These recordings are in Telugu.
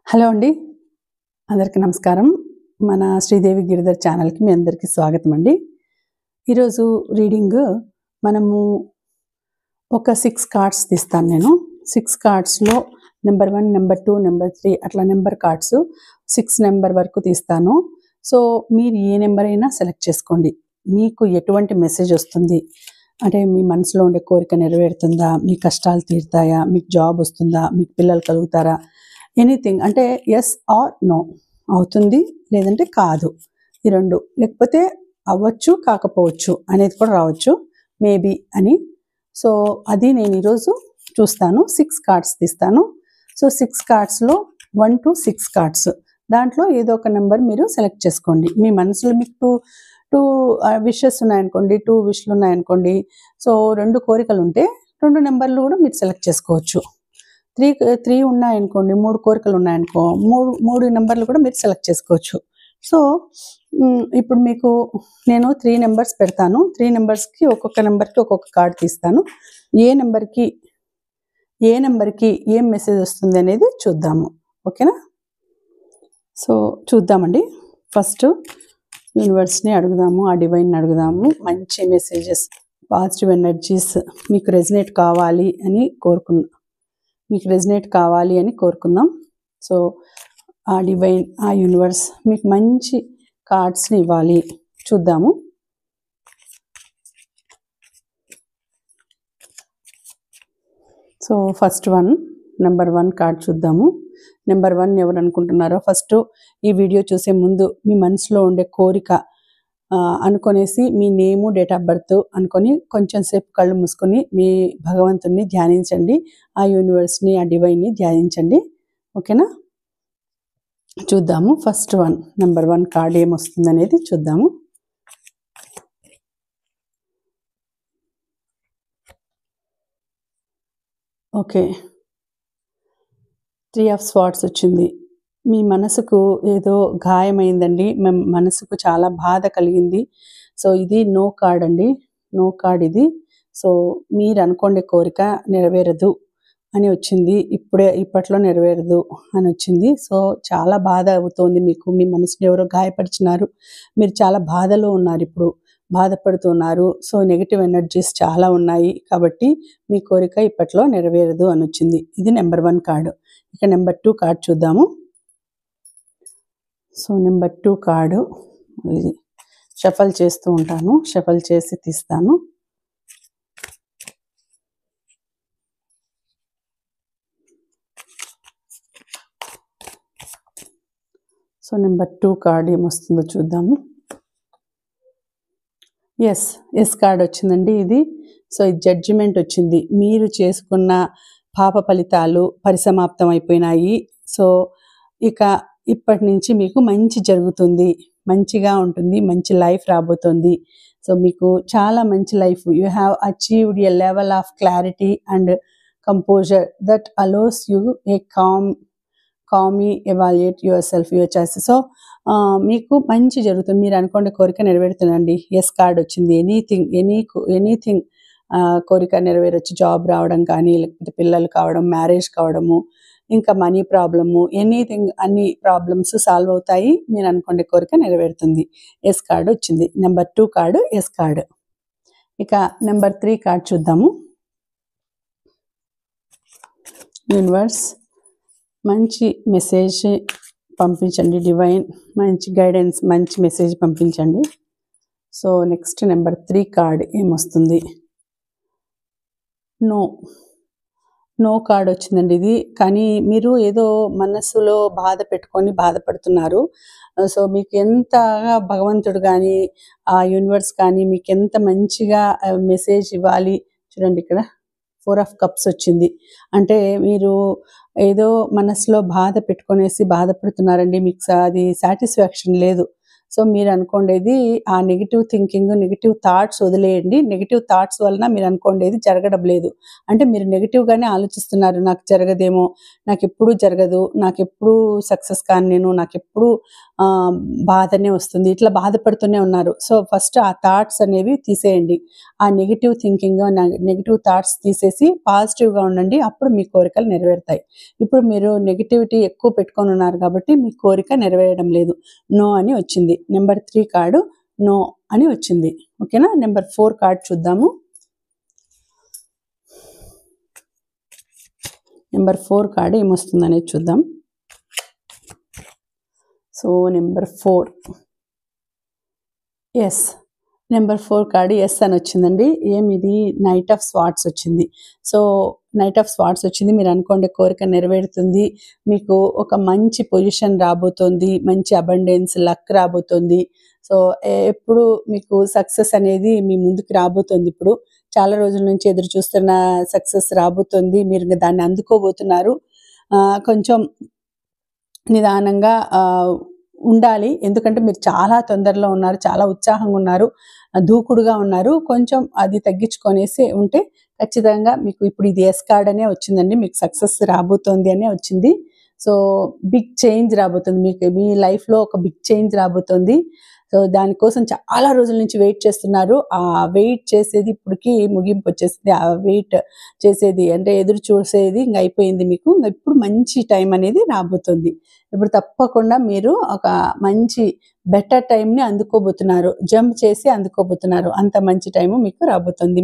హలో అండి. అందరికీ నమస్కారం. మన శ్రీదేవి గిరిధర్ ఛానల్‌కి మీ అందరికీ స్వాగతం అండి. ఈరోజు రీడింగ్ మనము ఒక 6 కార్డ్స్ తీస్తాను నేను. 6 కార్డ్స్‌లో నెంబర్ 1, నెంబర్ 2, నెంబర్ 3 అట్లా నెంబర్ కార్డ్స్ 6 నెంబర్ వరకు తీస్తాను. సో, మీరు ఏ నెంబర్ అయినా సెలెక్ట్ చేసుకోండి. మీకు ఎటువంటి మెసేజ్ వస్తుంది? అంటే మీ మనసులో ఉండే కోరిక నెరవేరుతుందా? మీ కష్టాలు తీరుతాయా? మీకు జాబ్ వస్తుందా? మీకు పిల్లలు కలుగుతారా? ఎనీథింగ్ అంటే యెస్ ఆర్ నో అవుతుంది, లేదంటే కాదు. ఈ 2 లేకపోతే అవ్వచ్చు, కాకపోవచ్చు అనేది కూడా రావచ్చు. మేబీ అని. సో, అది నేను ఈరోజు చూస్తాను. 6 కార్డ్స్ తీస్తాను. So, 6 కార్డ్స్‌లో 1 to 6 cards. దాంట్లో ఏదో ఒక నెంబర్ మీరు సెలెక్ట్ చేసుకోండి. మీ మనసులో మీకు 2 విషెస్ ఉన్నాయనుకోండి, 2 విష్‌లు ఉన్నాయనుకోండి. సో, 2 కోరికలుంటే 2 నెంబర్లు కూడా మీరు సెలెక్ట్ చేసుకోవచ్చు. 3 ఉన్నాయనుకోండి, 3 కోరికలు ఉన్నాయనుకో, 3 నెంబర్లు కూడా మీరు సెలెక్ట్ చేసుకోవచ్చు. సో, ఇప్పుడు మీకు నేను 3 నెంబర్స్ పెడతాను. 3 నెంబర్స్‌కి ఒక్కొక్క నెంబర్‌కి ఒక్కొక్క కార్డ్ తీస్తాను. ఏ నెంబర్‌కి ఏం మెసేజ్ వస్తుంది అనేది చూద్దాము. ఓకేనా? సో, చూద్దామండి. ఫస్ట్ యూనివర్స్‌ని అడుగుదాము, ఆ డివైన్‌ని అడుగుదాము. మంచి మెసేజెస్, పాజిటివ్ ఎనర్జీస్ మీకు రెజనేట్ కావాలి అని కోరుకుందాం. సో, ఆ డివైన్, ఆ యూనివర్స్ మీకు మంచి కార్డ్స్ని ఇవ్వాలి. చూద్దాము. సో, ఫస్ట్ నెంబర్ 1 కార్డ్ చూద్దాము. నెంబర్ 1 ఎవరు అనుకుంటున్నారో ఫస్ట్ ఈ వీడియో చూసే ముందు మీ మనసులో ఉండే కోరిక అనుకొనేసి మీ నేము, డేట్ ఆఫ్ బర్త్ అనుకొని కొంచెం సేపు కళ్ళు మూసుకొని మీ భగవంతుని ధ్యానించండి. ఆ యూనివర్స్ని, ఆ డివైన్ని ధ్యానించండి. ఓకేనా? చూద్దాము. ఫస్ట్ నెంబర్ 1 కార్డ్ ఏమొస్తుంది అనేది చూద్దాము. ఓకే, 3 ఆఫ్ స్వార్డ్స్ వచ్చింది. మీ మనసుకు ఏదో గాయమైందండి. మనసుకు చాలా బాధ కలిగింది. సో, ఇది నో కార్డ్ అండి. నో కార్డ్ ఇది. సో, మీరు అనుకోండే కోరిక నెరవేరదు అని వచ్చింది. ఇప్పట్లో నెరవేరదు అని వచ్చింది. సో, చాలా బాధ అవుతోంది మీకు. మీ మనసుని ఎవరో గాయపరిచినారు. మీరు చాలా బాధలో ఉన్నారు, ఇప్పుడు బాధపడుతున్నారు. సో, నెగిటివ్ ఎనర్జీస్ చాలా ఉన్నాయి కాబట్టి మీ కోరిక ఇప్పట్లో నెరవేరదు అని వచ్చింది. ఇది నెంబర్ 1 కార్డు. ఇక నెంబర్ 2 కార్డ్ చూద్దాము. సో, నెంబర్ 2 కార్డు షఫల్ చేస్తూ ఉంటాను. షఫల్ చేసి తీస్తాను. సో, నెంబర్ 2 కార్డ్ ఏమొస్తుందో చూద్దాము. ఎస్ కార్డ్ వచ్చిందండి ఇది. సో, ఇది జడ్జిమెంట్ వచ్చింది. మీరు చేసుకున్న పాప ఫలితాలు పరిసమాప్తం అయిపోయినాయి. సో, ఇక ఇప్పటి నుంచి మీకు మంచి జరుగుతుంది, మంచిగా ఉంటుంది, మంచి లైఫ్ రాబోతుంది. సో, మీకు చాలా మంచి life. You have achieved a level of clarity and composer that allows you A Kamli evaluate your self, your choice. So, మీకు మంచి జరుగుతుంది. మీరు అనుకోండి కోరిక నెరవేరుతుందండి. ఎస్ కార్డ్ వచ్చింది. ఎనీథింగ్ కోరిక నెరవేరొచ్చు. జాబ్ రావడం కానీ, లేకపోతే పిల్లలు కావడం, మ్యారేజ్ కావడము, ఇంకా మనీ ప్రాబ్లము, ఎనీథింగ్, అన్ని ప్రాబ్లమ్స్ సాల్వ్ అవుతాయి. మీరు అనుకోండి కోరిక నెరవేరుతుంది. ఎస్ కార్డ్ వచ్చింది. Number 2 card yes card. ఇక నెంబర్ 3 కార్డ్ చూద్దాము. యూనివర్స్ మంచి మెసేజ్ పంపించండి. డివైన్ మంచి గైడెన్స్, మంచి మెసేజ్ పంపించండి. సో, నెక్స్ట్ నెంబర్ 3 కార్డ్ ఏమొస్తుంది? నో కార్డ్ వచ్చిందండి ఇది. కానీ మీరు ఏదో మనసులో బాధపడుతున్నారు. సో, మీకు ఎంతగా భగవంతుడు కానీ, ఆ యూనివర్స్ కానీ మీకు ఎంత మంచిగా మెసేజ్ ఇవ్వాలి. చూడండి, ఇక్కడ 4 ఆఫ్ కప్స్ వచ్చింది. అంటే మీరు ఏదో మనసులో బాధ పెట్టుకొనేసి బాధపడుతున్నారండి. మీకు అది సాటిస్ఫాక్షన్ లేదు. సో మీరు అనుకోండేది ఆ నెగిటివ్ థింకింగ్, నెగిటివ్ థాట్స్ వదిలేయండి. నెగిటివ్ థాట్స్ వలన మీరు అనుకోండేది జరగడం లేదు. అంటే మీరు నెగిటివ్గానే ఆలోచిస్తున్నారు. నాకు జరగదేమో, నాకెప్పుడూ జరగదు, నాకెప్పుడూ సక్సెస్ కాను నేను, నాకెప్పుడూ బాధనే వస్తుంది, ఇట్లా బాధపడుతూనే ఉన్నారు. సో ఫస్ట్ ఆ థాట్స్ అనేవి తీసేయండి. ఆ నెగిటివ్ థింకింగ్, నెగిటివ్ థాట్స్ తీసేసి పాజిటివ్గా ఉండండి. అప్పుడు మీ కోరికలు నెరవేరుతాయి. ఇప్పుడు మీరు నెగిటివిటీ ఎక్కువ పెట్టుకొని ఉన్నారు కాబట్టి మీ కోరిక నెరవేరడం లేదు. నో అని వచ్చింది. నెంబర్ 3 కార్డు నో అని వచ్చింది. ఓకేనా. నెంబర్ 4 కార్డ్ చూద్దాము. నెంబర్ 4 కార్డు ఏమొస్తుంది అనేది చూద్దాం. So number 4 yes. Number 4 card yes అని వచ్చిందండి. ఏమిది? నైట్ ఆఫ్ స్వార్డ్స్ వచ్చింది. సో నైట్ ఆఫ్ స్వార్డ్స్ వచ్చింది. మీరు అనుకోండి కోరిక నెరవేరుతుంది. మీకు ఒక మంచి పొజిషన్ రాబోతోంది, మంచి అబండెన్స్, లక్ రాబోతోంది. సో ఎప్పుడు మీకు సక్సెస్ అనేది మీ ముందుకు రాబోతోంది. ఇప్పుడు చాలా రోజుల నుంచి ఎదురు చూస్తున్న సక్సెస్ రాబోతోంది. మీరు దాన్ని అందుకోబోతున్నారు. కొంచెం నిదానంగా ఉండాలి. ఎందుకంటే మీరు చాలా తొందరలో ఉన్నారు, చాలా ఉత్సాహంగా ఉన్నారు, దూకుడుగా ఉన్నారు. కొంచెం అది తగ్గించుకొనేసి ఉంటే ఖచ్చితంగా మీకు ఇప్పుడు ఇది ఎస్ కార్డ్ అనే వచ్చిందండి. మీకు సక్సెస్ రాబోతోంది అనే వచ్చింది. సో బిగ్ చేంజ్ రాబోతుంది. మీకు మీ లైఫ్లో ఒక బిగ్ చేంజ్ రాబోతోంది. సో దానికోసం చాలా రోజుల నుంచి వెయిట్ చేస్తున్నారు. ఆ వెయిట్ చేసేది ఇప్పటికి ముగింపు వచ్చేసింది. ఆ వెయిట్ చేసేది అంటే ఎదురు చూసేది ఇంక అయిపోయింది. మీకు ఇప్పుడు మంచి టైం అనేది రాబోతుంది. ఇప్పుడు తప్పకుండా మీరు ఒక మంచి బెటర్ టైంని అందుకోబోతున్నారు. జంప్ చేసి అందుకోబోతున్నారు. అంత మంచి టైము మీకు రాబోతుంది.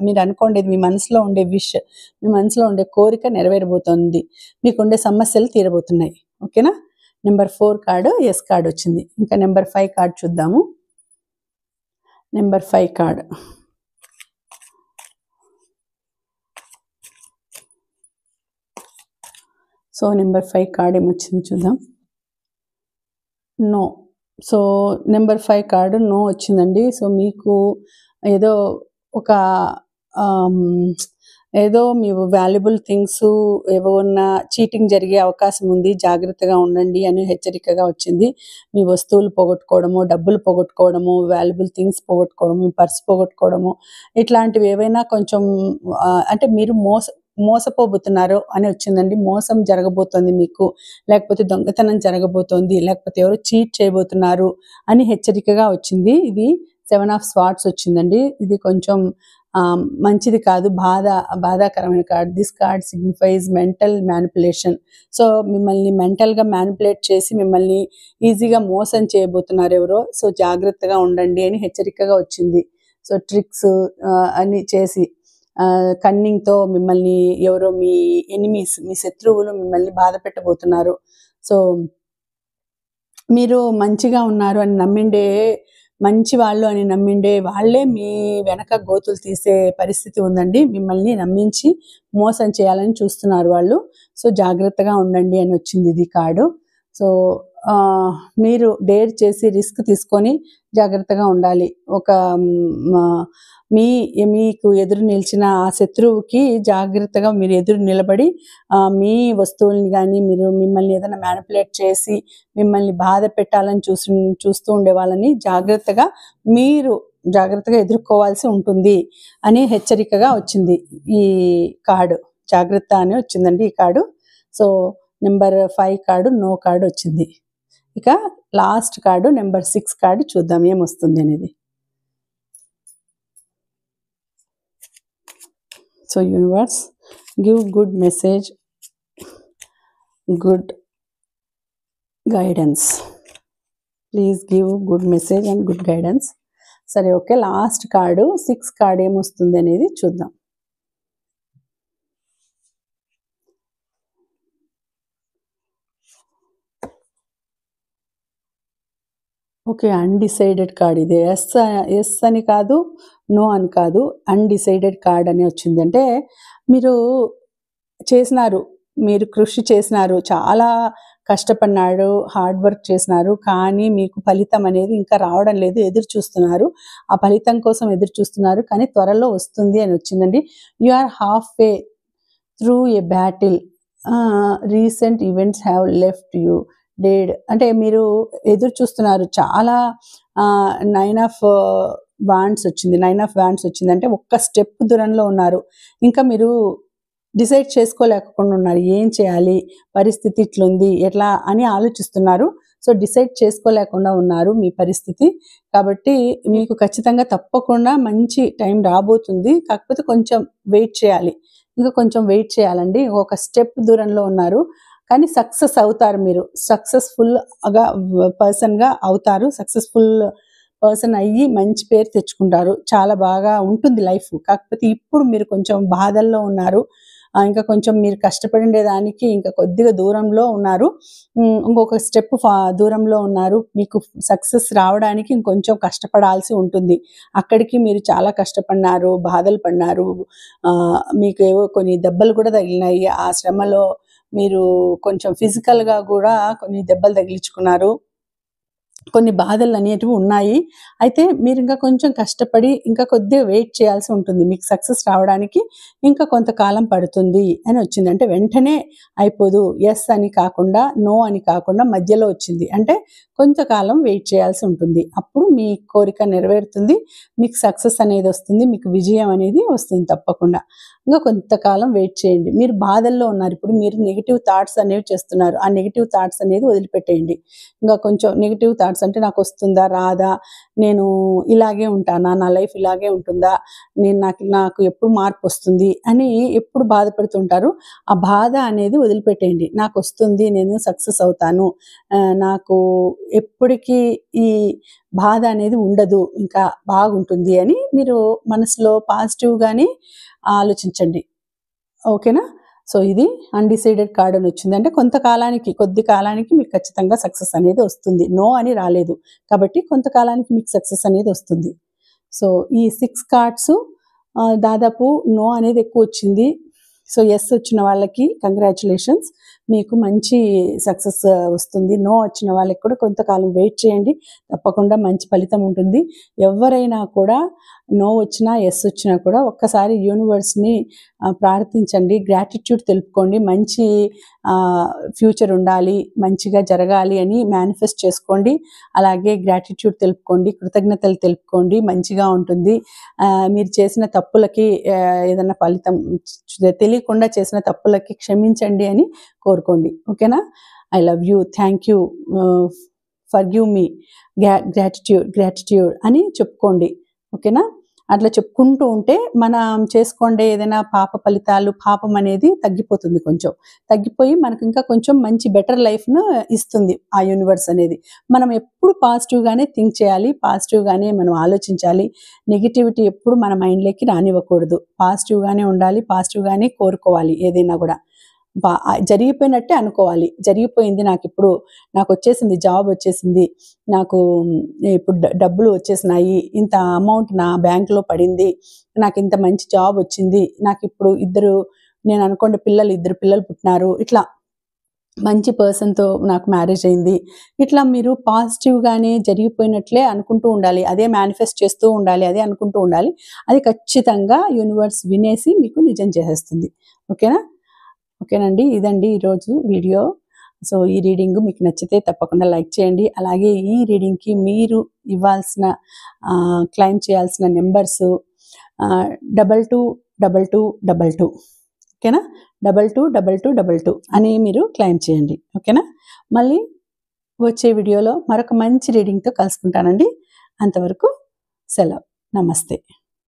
మీరు అనుకోండి, మీ మనసులో ఉండే విష్, మీ మనసులో ఉండే కోరిక నెరవేరబోతోంది. మీకుండే సమస్యలు తీరబోతున్నాయి. ఓకేనా. నెంబర్ 4 కార్డు ఎస్ కార్డ్ వచ్చింది. ఇంకా నెంబర్ 5 కార్డ్ చూద్దాము. Number 5 card so number 5 card ఏమొచ్చింది చూద్దాం. No. So number 5 card no వచ్చిందండి. సో మీకు ఏదో ఒక ఏదో మీ వాల్యుబుల్ థింగ్స్ ఏవన్నా చీటింగ్ జరిగే అవకాశం ఉంది, జాగ్రత్తగా ఉండండి అని హెచ్చరికగా వచ్చింది. మీ వస్తువులు పోగొట్టుకోవడము, డబ్బులు పోగొట్టుకోవడము, వాల్యుబుల్ థింగ్స్ పోగొట్టుకోవడము, మీ పర్స్ పోగొట్టుకోవడము, ఇట్లాంటివి ఏవైనా కొంచెం అంటే మీరు మోసపోబోతున్నారు అని వచ్చిందండి. మోసం జరగబోతోంది మీకు, లేకపోతే దొంగతనం జరగబోతోంది, లేకపోతే ఎవరు చీట్ చేయబోతున్నారు అని హెచ్చరికగా వచ్చింది. ఇది 7 ఆఫ్ స్వార్డ్స్ వచ్చిందండి. ఇది కొంచెం మంచిది కాదు, బాధాకరమైన card. This card signifies mental manipulation. So మిమ్మల్ని మెంటల్గా మ్యానిపులేట్ చేసి మిమ్మల్ని ఈజీగా మోసం చేయబోతున్నారు ఎవరో. సో జాగ్రత్తగా ఉండండి అని హెచ్చరికగా వచ్చింది. సో ట్రిక్స్ అని చేసి కన్నింగ్తో మిమ్మల్ని ఎవరో మీ ఎనిమీస్, మీ శత్రువులు మిమ్మల్ని బాధ పెట్టబోతున్నారు. సో మీరు మంచిగా ఉన్నారు అని నమ్మిండే, మంచి వాళ్ళు అని నమ్మిండే వాళ్ళే మీ వెనక గోతులు తీసే పరిస్థితి ఉందండి. మిమ్మల్ని నమ్మించి మోసం చేయాలని చూస్తున్నారు వాళ్ళు. సో జాగ్రత్తగా ఉండండి అని వచ్చింది ఇది కార్డు. సో మీరు డేర్ చేసి రిస్క్ తీసుకొని జాగ్రత్తగా ఉండాలి. ఒక మీకు ఎదురు నిలిచిన ఆ శత్రువుకి జాగ్రత్తగా మీరు ఎదురు నిలబడి మీ వస్తువుల్ని కానీ, మిమ్మల్ని ఏదైనా మ్యానిపులేట్ చేసి మిమ్మల్ని బాధ పెట్టాలని చూస్తూ ఉండే వాళ్ళని జాగ్రత్తగా ఎదుర్కోవాల్సి ఉంటుంది అని హెచ్చరికగా వచ్చింది ఈ కార్డు. జాగ్రత్త అని వచ్చిందండి ఈ card. So number 5 card no card వచ్చింది. ఇక లాస్ట్ కార్డు నెంబర్ 6 కార్డు చూద్దాం ఏమొస్తుంది అనేది. So universe, give good message, good guidance. Please give good message and good guidance. సరే ఓకే. లాస్ట్ కార్డు 6 కార్డు ఏమొస్తుంది అనేది చూద్దాం. ఓకే, అన్డిసైడెడ్ కార్డ్ ఇది. ఎస్ అని కాదు, నో అని కాదు, అన్డిసైడెడ్ కార్డ్ అని వచ్చింది. అంటే మీరు కృషి చేసినారు, చాలా కష్టపడినాడు, హార్డ్ వర్క్ చేసినారు, కానీ మీకు ఫలితం అనేది ఇంకా రావడం లేదు, ఎదురు చూస్తున్నారు. ఆ ఫలితం కోసం ఎదురు చూస్తున్నారు, కానీ త్వరలో వస్తుంది అని వచ్చిందండి. You are half way through a battle. Recent events have left you dead అంటే మీరు ఎదురు చూస్తున్నారు చాలా. 9 ఆఫ్ వాండ్స్ వచ్చింది. 9 ఆఫ్ వాండ్స్ వచ్చింది అంటే ఒక్క స్టెప్ దూరంలో ఉన్నారు. ఇంకా మీరు డిసైడ్ చేసుకోలేకుండా ఉన్నారు. ఏం చేయాలి, పరిస్థితి ఇట్లుంది, ఎట్లా అని ఆలోచిస్తున్నారు. సో డిసైడ్ చేసుకోలేకుండా ఉన్నారు మీ పరిస్థితి. కాబట్టి మీకు ఖచ్చితంగా తప్పకుండా మంచి టైం రాబోతుంది. కాకపోతే కొంచెం వెయిట్ చేయాలి, ఇంకా కొంచెం వెయిట్ చేయాలండి. ఒక స్టెప్ దూరంలో ఉన్నారు, కానీ సక్సెస్ అవుతారు. మీరు సక్సెస్ఫుల్గా పర్సన్గా అవుతారు. సక్సెస్ఫుల్ పర్సన్ అయ్యి మంచి పేరు తెచ్చుకుంటారు. చాలా బాగా ఉంటుంది లైఫ్. కాకపోతే ఇప్పుడు మీరు కొంచెం బాధల్లో ఉన్నారు. ఇంకా కొంచెం మీరు కష్టపడేదానికి ఇంకా కొద్దిగా దూరంలో ఉన్నారు. ఇంకొక స్టెప్ దూరంలో ఉన్నారు. మీకు సక్సెస్ రావడానికి ఇంకొంచెం కష్టపడాల్సి ఉంటుంది. అక్కడికి మీరు చాలా కష్టపడినారు, బాధలు పడినారు. మీకు ఏవో కొన్ని దెబ్బలు కూడా తగిలినాయి. ఆ శ్రమలో మీరు కొంచెం ఫిజికల్గా కూడా కొన్ని దెబ్బలు తగిలించుకున్నారు. కొన్ని బాధలు అనేటివి ఉన్నాయి. అయితే మీరు ఇంకా కొంచెం కష్టపడి ఇంకా కొద్దిగా వెయిట్ చేయాల్సి ఉంటుంది. మీకు సక్సెస్ రావడానికి ఇంకా కొంతకాలం పడుతుంది అని వచ్చింది. అంటే వెంటనే అయిపోదు, ఎస్ అని కాకుండా నో అని కాకుండా మధ్యలో వచ్చింది. అంటే కొంతకాలం వెయిట్ చేయాల్సి ఉంటుంది. అప్పుడు మీ కోరిక నెరవేరుతుంది, మీకు సక్సెస్ అనేది వస్తుంది, మీకు విజయం అనేది వస్తుంది తప్పకుండా. ఇంకా కొంతకాలం వెయిట్ చేయండి. మీరు బాధల్లో ఉన్నారు. ఇప్పుడు మీరు నెగిటివ్ థాట్స్ అనేవి చేస్తున్నారు. ఆ నెగిటివ్ థాట్స్ అనేది వదిలిపెట్టేయండి. ఇంకా కొంచెం నెగిటివ్ థాట్స్ అంటే నాకు వస్తుందా రాదా, నేను ఇలాగే ఉంటానా, నా లైఫ్ ఇలాగే ఉంటుందా, నాకు ఎప్పుడు మార్పు వస్తుంది అని ఎప్పుడు బాధపడుతుంటారు. ఆ బాధ అనేది వదిలిపెట్టేయండి. నాకు వస్తుంది, నేను సక్సెస్ అవుతాను, నాకు ఎప్పటికీ ఈ బాధ అనేది ఉండదు, ఇంకా బాగుంటుంది అని మీరు మనసులో పాజిటివ్గానే ఆలోచించండి. ఓకేనా? సో ఇది అన్డిసైడెడ్ కార్డ్ అని వచ్చింది. అంటే కొంతకాలానికి, కొద్ది కాలానికి మీకు ఖచ్చితంగా సక్సెస్ అనేది వస్తుంది. నో అని రాలేదు కాబట్టి కొంతకాలానికి మీకు సక్సెస్ అనేది వస్తుంది. సో ఈ 6 కార్డ్స్ దాదాపు నో అనేది ఎక్కువ వచ్చింది. సో ఎస్ వచ్చిన వాళ్ళకి కంగ్రాచులేషన్స్, మీకు మంచి సక్సెస్ వస్తుంది. నో వచ్చిన వాళ్ళకి కూడా కొంతకాలం వెయిట్ చేయండి, తప్పకుండా మంచి ఫలితం ఉంటుంది. ఎవరైనా కూడా నో వచ్చినా ఎస్ వచ్చినా కూడా ఒక్కసారి యూనివర్స్ని ప్రార్థించండి, గ్రాటిట్యూడ్ తెలుపుకోండి. మంచి ఫ్యూచర్ ఉండాలి, మంచిగా జరగాలి అని మేనిఫెస్ట్ చేసుకోండి. అలాగే గ్రాటిట్యూడ్ తెలుపుకోండి, కృతజ్ఞతలు తెలుపుకోండి, మంచిగా ఉంటుంది. మీరు చేసిన తప్పులకి ఏదైనా ఫలితం తెలియకుండా చేసిన తప్పులకి క్షమించండి అని కోరుకోండి. ఓకేనా? I love you, thank you, forgive me, gratitude అని చెప్పుకోండి. ఓకేనా? అట్లా చెప్పుకుంటూ ఉంటే మనం చేసుకోండి ఏదైనా పాప ఫలితాలు, పాపం అనేది తగ్గిపోతుంది. కొంచెం తగ్గిపోయి మనకు ఇంకా కొంచెం మంచి బెటర్ లైఫ్ను ఇస్తుంది ఆ యూనివర్స్ అనేది. మనం ఎప్పుడు పాజిటివ్గానే థింక్ చేయాలి, పాజిటివ్గానే మనం ఆలోచించాలి. నెగిటివిటీ ఎప్పుడు మన మైండ్లోకి రానివ్వకూడదు. పాజిటివ్గానే ఉండాలి, పాజిటివ్గానే కోరుకోవాలి. ఏదైనా కూడా జరిగిపోయినట్టే అనుకోవాలి. జరిగిపోయింది, నాకు వచ్చేసింది, జాబ్ వచ్చేసింది, నాకు ఇప్పుడు డబ్బులు వచ్చేసినాయి, ఇంత అమౌంట్ నా బ్యాంకులో పడింది, నాకు ఇంత మంచి జాబ్ వచ్చింది, నాకు ఇప్పుడు నేను అనుకోండి ఇద్దరు పిల్లలు పుట్టినారు, ఇట్లా మంచి పర్సన్తో నాకు మ్యారేజ్ అయింది, ఇట్లా మీరు పాజిటివ్గానే జరిగిపోయినట్లే అనుకుంటూ ఉండాలి. అదే మేనిఫెస్ట్ చేస్తూ ఉండాలి, అదే అనుకుంటూ ఉండాలి. అది ఖచ్చితంగా యూనివర్స్ వినేసి మీకు నిజం చేసేస్తుంది. ఓకేనండి, ఇదండి ఈరోజు వీడియో. సో ఈ రీడింగ్ మీకు నచ్చితే తప్పకుండా లైక్ చేయండి. అలాగే ఈ రీడింగ్కి మీరు క్లైమ్ చేయాల్సిన నెంబర్స్ 222222. ఓకేనా? 222222 అని మీరు క్లైమ్ చేయండి. ఓకేనా? మళ్ళీ వచ్చే వీడియోలో మరొక మంచి రీడింగ్తో కలుసుకుంటానండి. అంతవరకు సెలవు. నమస్తే.